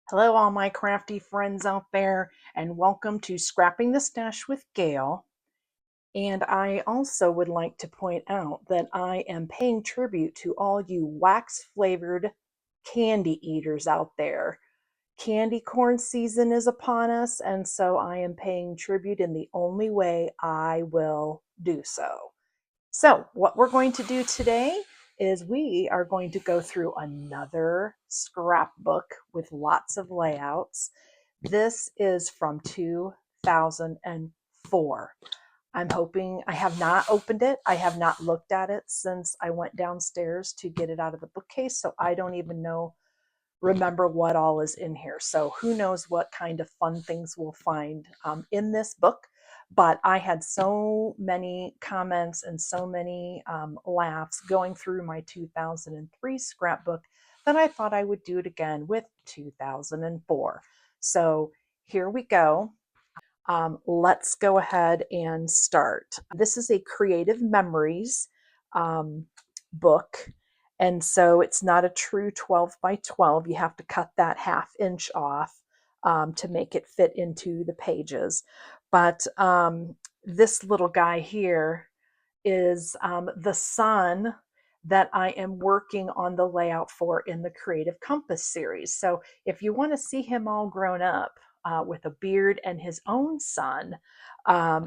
Hello, all my crafty friends out there, and welcome to Scrapping the Stash with Gail. And I also would like to point out that I am paying tribute to all you wax flavored candy eaters out there. Candy corn season is upon us, and so I am paying tribute in the only way I will do so. So, what we're going to do today is we are going to go through another scrapbook with lots of layouts. This is from 2004. I'm hoping I have not opened it. I have not looked at it since I went downstairs to get it out of the bookcase. So I don't even remember what all is in here. So who knows what kind of fun things we'll find in this book. But I had so many comments and so many laughs going through my 2003 scrapbook that I thought I would do it again with 2004. So here we go. Let's go ahead and start. This is a creative memories book. And so it's not a true 12 by 12. You have to cut that ½ inch off to make it fit into the pages. But this little guy here is the son that I am working on the layout for in the Creative Compass series. So if you want to see him all grown up with a beard and his own son,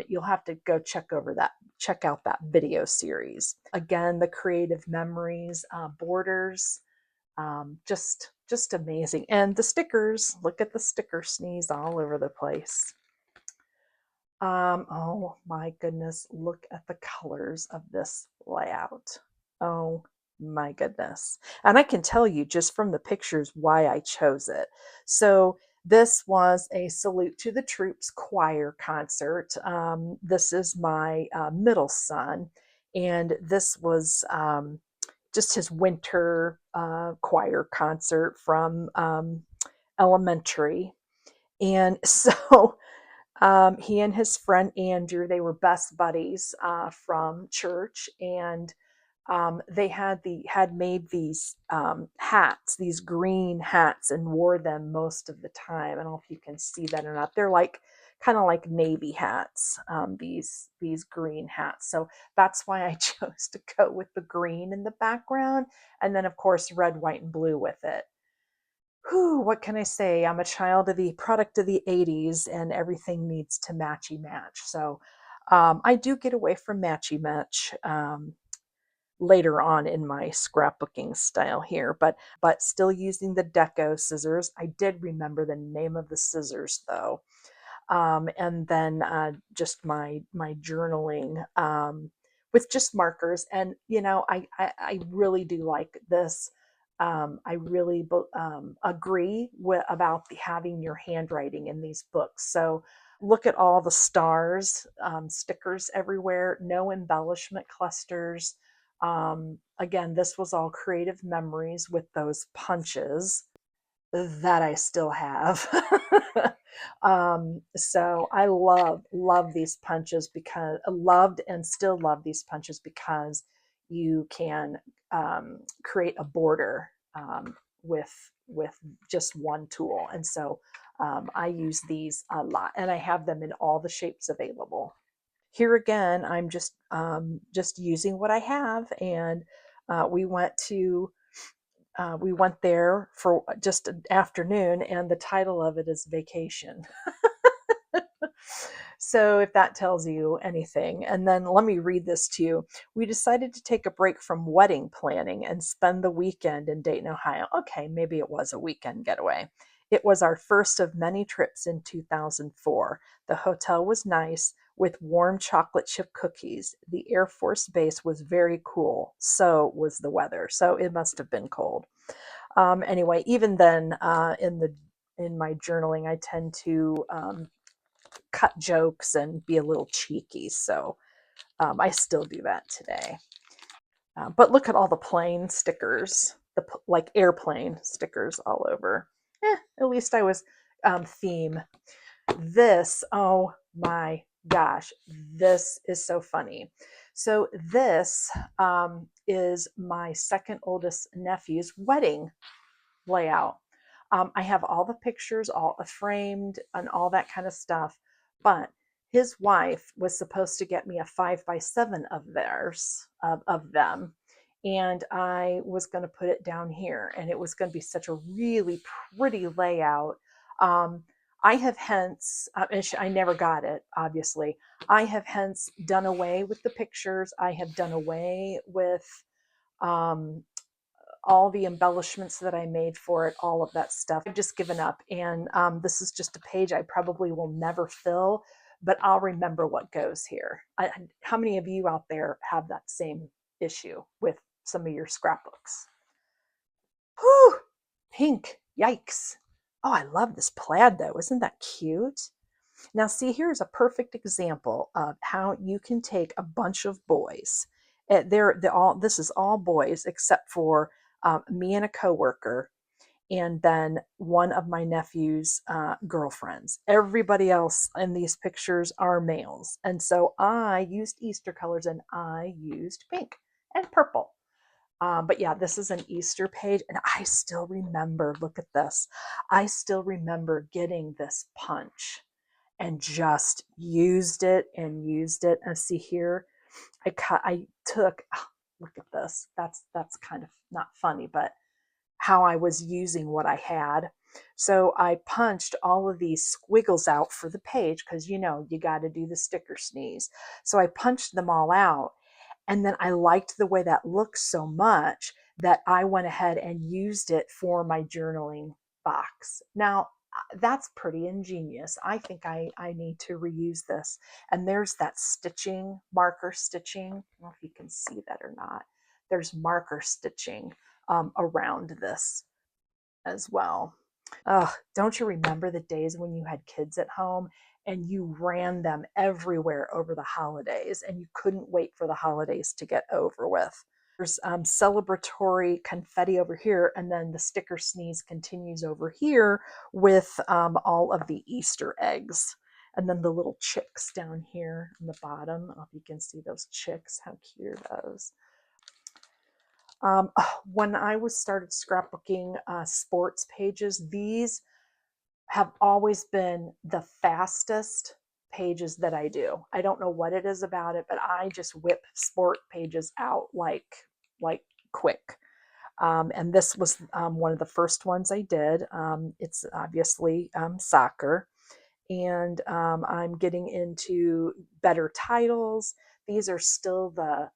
you'll have to go check out that video series. Again, the creative memories, borders, just amazing. And the stickers, look at the sticker sneeze all over the place. Oh my goodness, look at the colors of this layout. Oh my goodness. And I can tell you just from the pictures why I chose it. So this was a Salute to the Troops choir concert. This is my middle son, and this was just his winter choir concert from elementary. And so he and his friend Andrew, they were best buddies from church, and they had made these hats, these green hats, and wore them most of the time. I don't know if you can see that or not. They're like kind of like Navy hats, these green hats. So that's why I chose to go with the green in the background, and then of course red, white, and blue with it. Whew, what can I say? I'm a child of the product of the 80s, and everything needs to matchy match. So I do get away from matchy match later on in my scrapbooking style here, but still using the deco scissors. I did remember the name of the scissors though. And then just my journaling with just markers. And you know, I really do like this. I really agree about having your handwriting in these books. So look at all the stars, stickers everywhere, no embellishment clusters. Again, this was all creative memories with those punches that I still have. So I love these punches because I loved and still love these punches because you can create a border with just one tool, and so I use these a lot, and I have them in all the shapes available. Here again, I'm just using what I have, and we went to we went there for just an afternoon, and the title of it is Vacation. So, if that tells you anything, and then let me read this to you. We decided to take a break from wedding planning and spend the weekend in Dayton, Ohio. Okay, maybe it was a weekend getaway. It was our first of many trips in 2004. The hotel was nice with warm chocolate chip cookies. The Air Force Base was very cool. So was the weather. So it must have been cold. Anyway, even then, in my journaling, I tend to cut jokes and be a little cheeky. So I still do that today. But look at all the plane stickers, like airplane stickers all over. At least I was theme. This, oh my gosh, this is so funny. So this is my second oldest nephew's wedding layout. I have all the pictures, all framed and all that kind of stuff. But his wife was supposed to get me a 5x7 of theirs, of them. And I was going to put it down here, and it was going to be such a really pretty layout. Um, I have hence, and I never got it, obviously. I have hence done away with the pictures. I have done away with um, all the embellishments that I made for it, all of that stuff. I've just given up. And this is just a page I probably will never fill, but I'll remember what goes here. How many of you out there have that same issue with some of your scrapbooks? Whew, pink, yikes. Oh, I love this plaid though. Isn't that cute? Now, see, here's a perfect example of how you can take a bunch of boys. They're all, this is all boys except for me and a coworker, and then one of my nephew's girlfriends. Everybody else in these pictures are males. And so I used Easter colors and I used pink and purple. But yeah, this is an Easter page, and I still remember, look at this. I still remember getting this punch and just used it and used it. And see here, I took, oh, look at this. That's kind of not funny, but how I was using what I had. So I punched all of these squiggles out for the page because you know you got to do the sticker sneeze. So I punched them all out, and then I liked the way that looked so much that I went ahead and used it for my journaling box. Now, that's pretty ingenious. I think I need to reuse this. And there's that stitching, marker stitching. I don't know if you can see that or not. There's marker stitching around this as well. Don't you remember the days when you had kids at home and you ran them everywhere over the holidays and you couldn't wait for the holidays to get over with? There's celebratory confetti over here, and then the sticker sneeze continues over here with all of the Easter eggs. And then the little chicks down here on the bottom. I don't know if you can see those chicks. How cute are those? When I was started scrapbooking sports pages, these have always been the fastest pages that I do. I don't know what it is about it, but I just whip sport pages out like quick. And this was one of the first ones I did. It's obviously soccer, and I'm getting into better titles. These are still the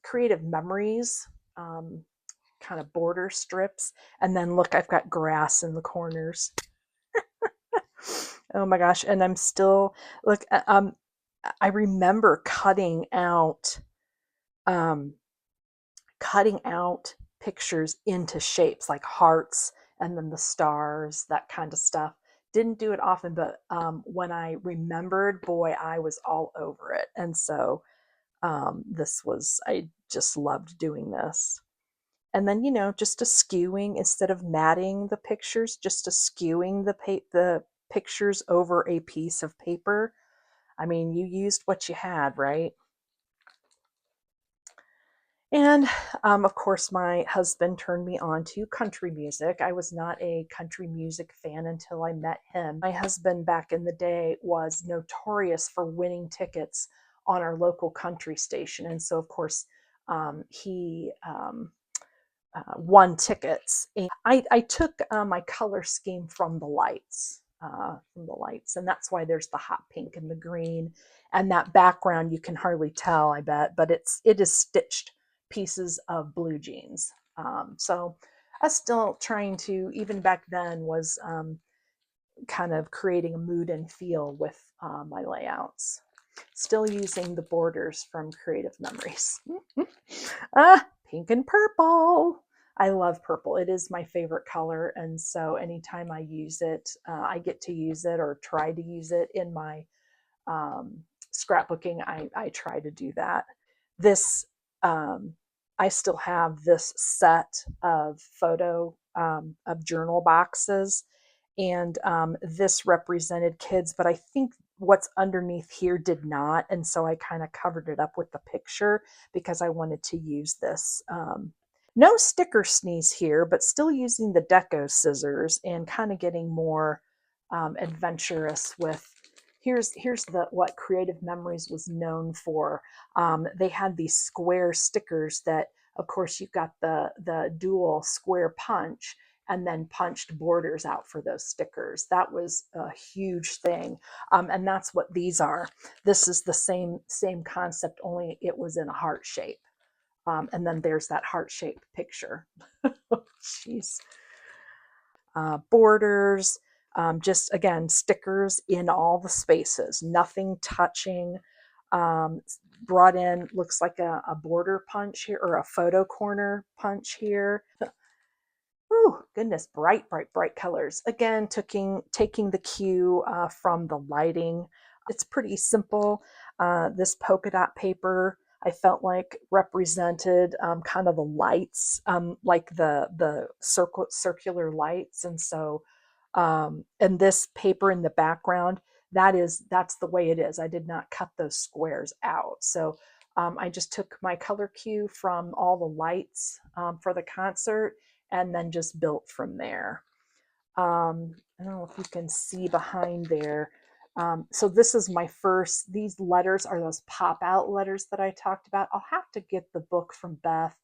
creative memories kind of border strips. And then look, I've got grass in the corners. Oh my gosh. And I'm still, look, I remember um, cutting out pictures into shapes like hearts and then the stars, that kind of stuff. Didn't do it often, but when I remembered, boy, I was all over it. And so I just loved doing this. And then, you know, just a skewing instead of matting the pictures, just a skewing the pictures over a piece of paper. I mean, you used what you had, right? And of course, my husband turned me on to country music. I was not a country music fan until I met him. My husband back in the day was notorious for winning tickets on our local country station. And so, of course, he won tickets. And I took my color scheme from the lights. And that's why there's the hot pink and the green, and that background you can hardly tell, I bet, but it is stitched pieces of blue jeans. So I was still trying to, even back then, was kind of creating a mood and feel with my layouts. Still using the borders from Creative Memories. Pink and purple. I love purple. It is my favorite color. And so anytime I use it, I get to use it or try to use it in my scrapbooking. I try to do that. This, I still have this set of of journal boxes. And this represented kids, but I think what's underneath here did not. And so I kind of covered it up with the picture because I wanted to use this No sticker sneeze here, but still using the deco scissors and kind of getting more adventurous with. Here's the what Creative Memories was known for. They had these square stickers that, of course, you've got the dual square punch and then punched borders out for those stickers. That was a huge thing, and that's what these are. This is the same concept, only it was in a heart shape. And then there's that heart-shaped picture. Jeez. Borders, just again, stickers in all the spaces, nothing touching. Um, Brought in, looks like a border punch here or a photo corner punch here. Oh, goodness, bright, bright, bright colors. Again, taking the cue from the lighting. It's pretty simple. This polka dot paper, I felt like represented kind of the lights, like the circular lights, and so and this paper in the background, that's the way it is. I did not cut those squares out, so I just took my color cue from all the lights for the concert and then just built from there. I don't know if you can see behind there. So this is my first, these letters are those pop out letters that I talked about. I'll have to get the book from Beth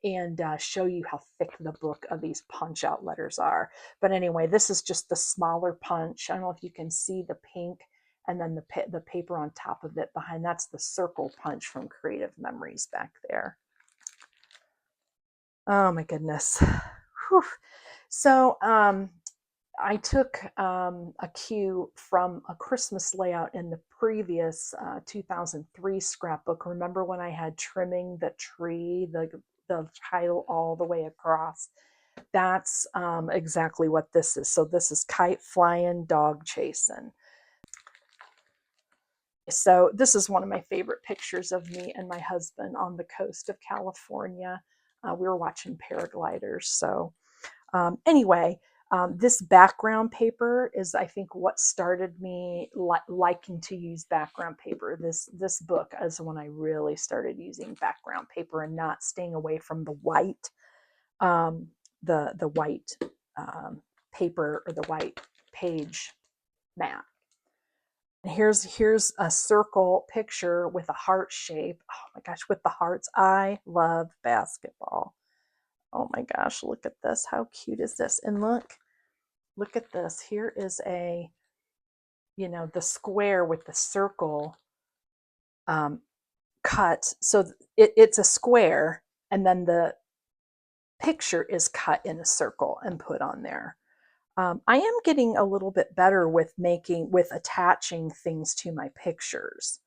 and show you how thick the book of these punch out letters are. But anyway, this is just the smaller punch. I don't know if you can see the pink and then the paper on top of it behind. That's the circle punch from Creative Memories back there. Oh my goodness. Whew. So I took a cue from a Christmas layout in the previous 2003 scrapbook. Remember when I had trimming the tree, the title all the way across? That's exactly what this is. So this is kite flying, dog chasing. So this is one of my favorite pictures of me and my husband on the coast of California. We were watching paragliders. So anyway, this background paper is, I think, what started me liking to use background paper. This book is when I really started using background paper and not staying away from the white, um, the white paper or the white page mat. And here's a circle picture with a heart shape. Oh my gosh, with the hearts. I love basketball. Oh my gosh, look at this. How cute is this? And look at this. Here is the square with the circle cut. So it's a square, and then the picture is cut in a circle and put on there. I am getting a little bit better with attaching things to my pictures.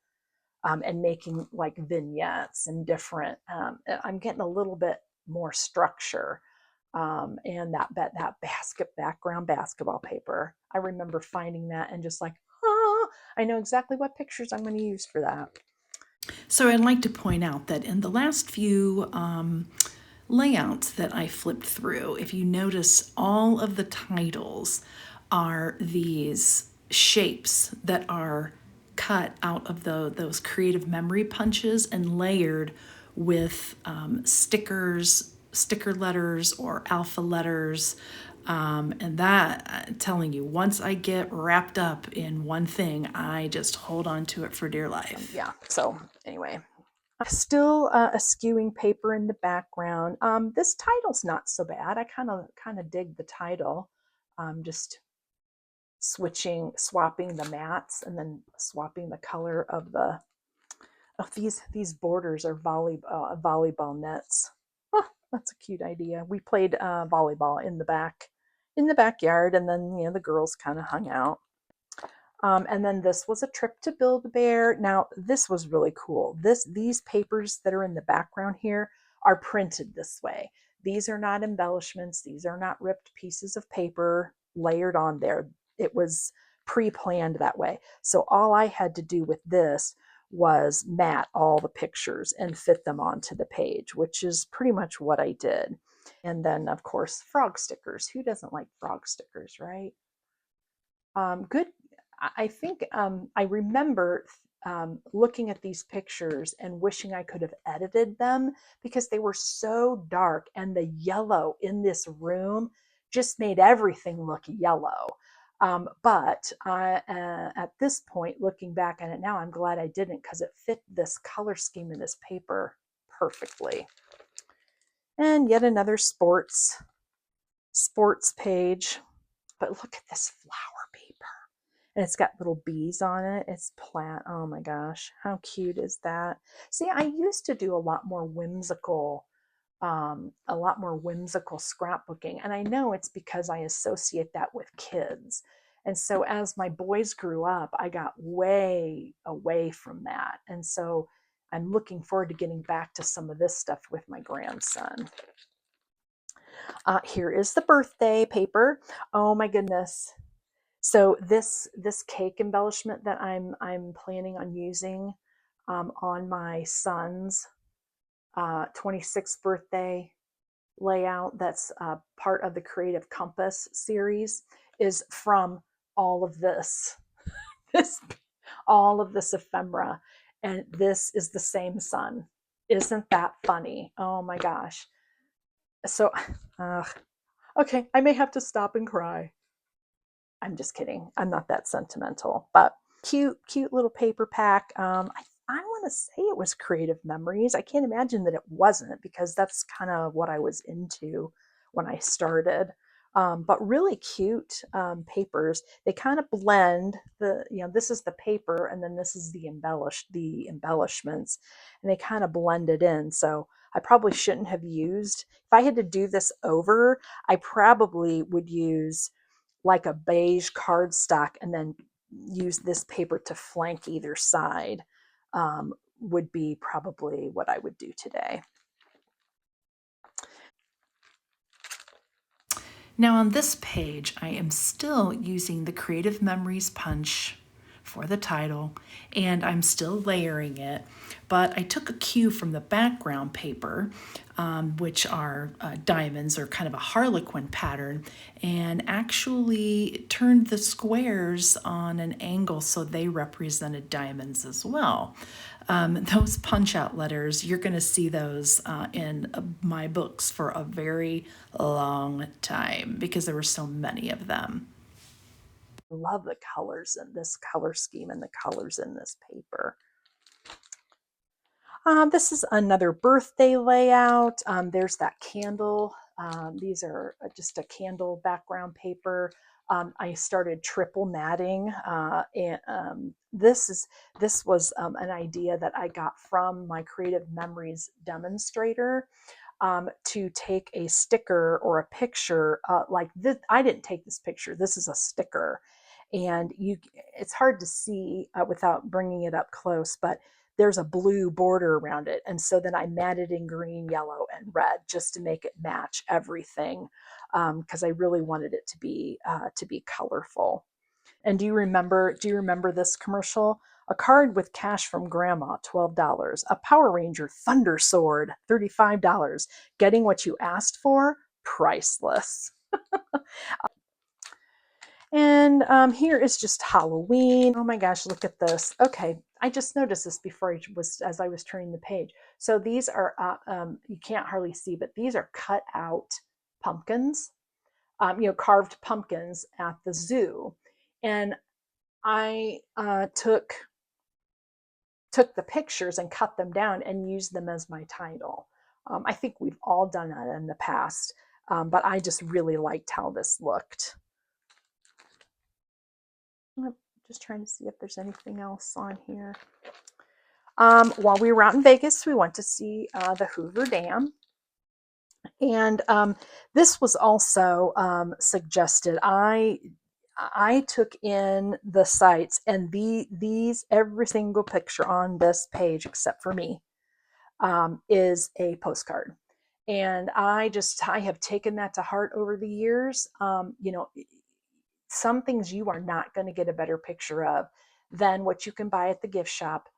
And making like vignettes and different. I'm getting a little bit more structure, and that background basketball paper. I remember finding that and just like, oh, I know exactly what pictures I'm going to use for that. So I'd like to point out that in the last few layouts that I flipped through, if you notice, all of the titles are these shapes that are cut out of those creative memory punches and layered with sticker letters or alpha letters. And that, telling you, once I get wrapped up in one thing, I just hold on to it for dear life. Yeah. So anyway, still eschewing paper in the background. This title's not so bad. I kind of dig the title. Just swapping the mats and then swapping the color of these borders are volleyball nets. Oh, that's a cute idea. We played volleyball in the backyard, and then the girls kind of hung out. And then this was a trip to Build-A-Bear. Now this was really cool. These papers that are in the background here are printed this way. These are not embellishments. These are not ripped pieces of paper layered on there. It was pre-planned that way. So all I had to do with this was mat all the pictures and fit them onto the page, which is pretty much what I did. And then, of course, frog stickers. Who doesn't like frog stickers, right? Good. I think I remember looking at these pictures and wishing I could have edited them because they were so dark, and the yellow in this room just made everything look yellow. But at this point, looking back at it now, I'm glad I didn't, because it fit this color scheme in this paper perfectly. And yet another sports page. But look at this flower paper. And it's got little bees on it. It's plaid. Oh my gosh, how cute is that? See, I used to do a lot more whimsical scrapbooking, and I know it's because I associate that with kids. And so as my boys grew up, I got way away from that, and so I'm looking forward to getting back to some of this stuff with my grandson. Here is the birthday paper. Oh my goodness. So this cake embellishment that I'm planning on using on my son's 26th birthday layout, that's part of the Creative Compass series, is from all of this this all of this ephemera, and this is the same sun. Isn't that funny? Oh my gosh. So uh, okay, I may have to stop and cry. I'm just kidding. I'm not that sentimental, but cute little paper pack. I want to say it was Creative Memories. I can't imagine that it wasn't, because that's kind of what I was into when I started. But really cute papers. They kind of blend this is the paper, and then this is the embellishments, and they kind of blend it in. So I probably shouldn't have used, if I had to do this over, I probably would use like a beige cardstock and then use this paper to flank either side, would be probably what I would do today. Now on this page, I am still using the Creative Memories punch for the title, and I'm still layering it, but I took a cue from the background paper, which are diamonds, or kind of a harlequin pattern, and actually turned the squares on an angle so they represented diamonds as well. Those punch out letters, you're going to see those in my books for a very long time because there were so many of them. Love the colors in this color scheme and the colors in this paper. This is another birthday layout. There's that candle. These are just a candle background paper. I started triple matting, and this was an idea that I got from my Creative Memories demonstrator, to take a sticker or a picture like this. I didn't take this picture. This is a sticker, and it's hard to see without bringing it up close, but there's a blue border around it. And so then I matted in green, yellow, and red just to make it match everything, because I really wanted it to be colorful. And do you remember this commercial? A card with cash from grandma, $12. A Power Ranger Thunder Sword, $35. Getting what you asked for, priceless. And here is just Halloween. Oh my gosh, look at this. Okay, I just noticed this before as I was turning the page. So these are you can't hardly see, but these are cut out pumpkins, carved pumpkins at the zoo, and I took the pictures and cut them down and used them as my title. I think we've all done that in the past, but I just really liked how this looked. I'm just trying to see if there's anything else on here. While we were out in Vegas, we went to see the Hoover Dam. And this was also suggested. I took in the sites, and these every single picture on this page, except for me, is a postcard. And I have taken that to heart over the years. Some things you are not going to get a better picture of than what you can buy at the gift shop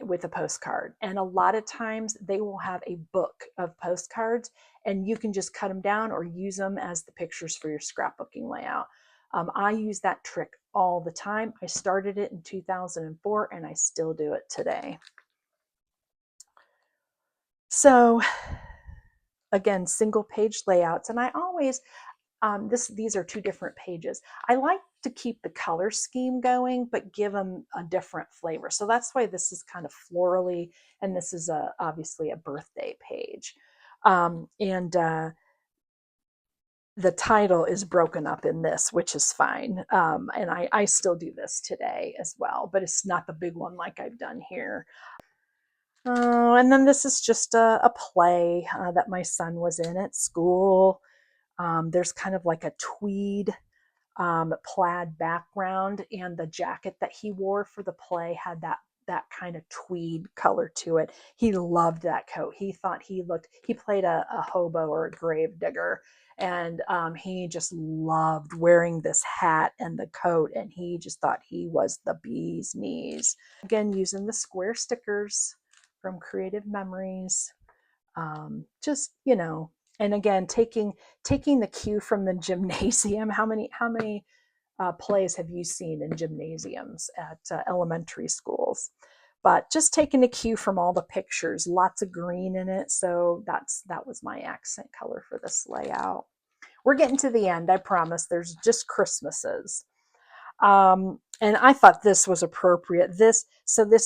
with a postcard. And a lot of times they will have a book of postcards, and you can just cut them down or use them as the pictures for your scrapbooking layout. I use that trick all the time. I started it in 2004 and I still do it today. So again, single page layouts. And I always, these are two different pages. I like to keep the color scheme going, but give them a different flavor. So that's why this is kind of florally, and this is obviously a birthday page. And the title is broken up in this, which is fine. And I still do this today as well, but it's not the big one like I've done here. And then this is just a play that my son was in at school. There's kind of like a tweed plaid background, and the jacket that he wore for the play had that kind of tweed color to it. He loved that coat. He thought he played a hobo or a grave digger, and he just loved wearing this hat and the coat, and he just thought he was the bee's knees. Again, using the square stickers from Creative Memories. Just, and again, taking the cue from the gymnasium. How many plays have you seen in gymnasiums at elementary schools? But just taking a cue from all the pictures, lots of green in it. So that was my accent color for this layout. We're getting to the end, I promise. There's just Christmases. And I thought this was appropriate. This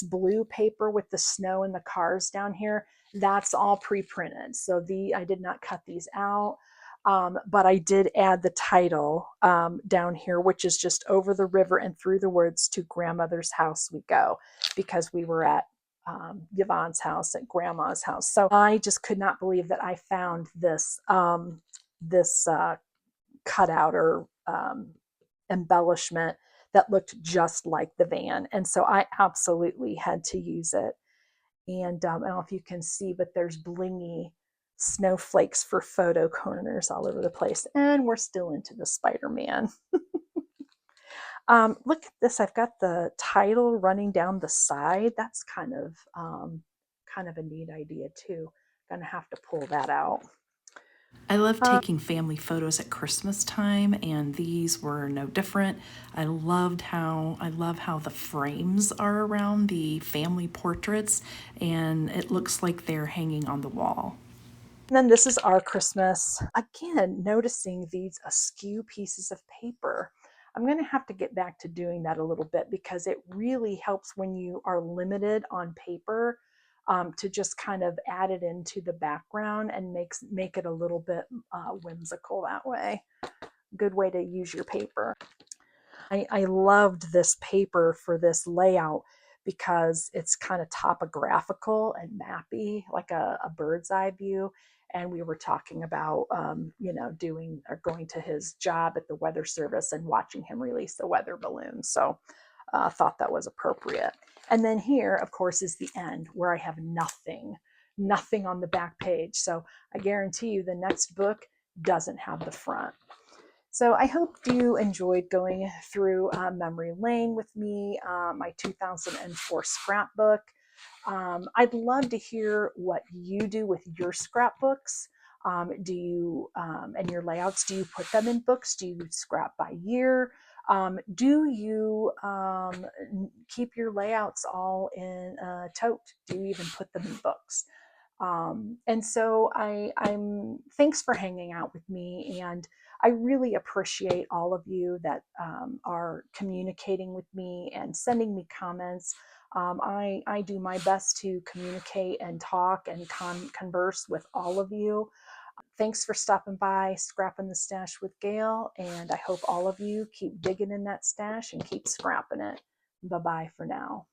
blue paper with the snow and the cars down here, that's all pre-printed. So I did not cut these out. But I did add the title down here, which is just over the river and through the woods to grandmother's house we go, because we were at Yvonne's house, at grandma's house. So I just could not believe that I found this cutout or embellishment that looked just like the van. And so I absolutely had to use it. And I don't know if you can see, but there's blingy snowflakes for photo corners all over the place. And we're still into the Spider-Man. Look at this. I've got the title running down the side. That's kind of a neat idea too. Gonna have to pull that out. I love taking family photos at Christmas time, and these were no different. I love how the frames are around the family portraits, and it looks like they're hanging on the wall. And then this is our Christmas. Again, noticing these askew pieces of paper. I'm going to have to get back to doing that a little bit, because it really helps when you are limited on paper, to just kind of add it into the background and make it a little bit whimsical that way. Good way to use your paper. I loved this paper for this layout because it's kind of topographical and mappy, like a bird's eye view. And we were talking about, doing or going to his job at the weather service and watching him release a weather balloon. So I thought that was appropriate. And then here, of course, is the end where I have nothing on the back page. So I guarantee you the next book doesn't have the front. So I hope you enjoyed going through memory lane with me, my 2004 scrapbook. I'd love to hear what you do with your scrapbooks. And your layouts, do you put them in books? Do you scrap by year? Do you keep your layouts all in a tote? Do you even put them in books? And so I'm thanks for hanging out with me, and I really appreciate all of you that are communicating with me and sending me comments. I do my best to communicate and talk and converse with all of you. Thanks for stopping by Scrapping the Stash with Gail, and I hope all of you keep digging in that stash and keep scrapping it. Bye bye for now.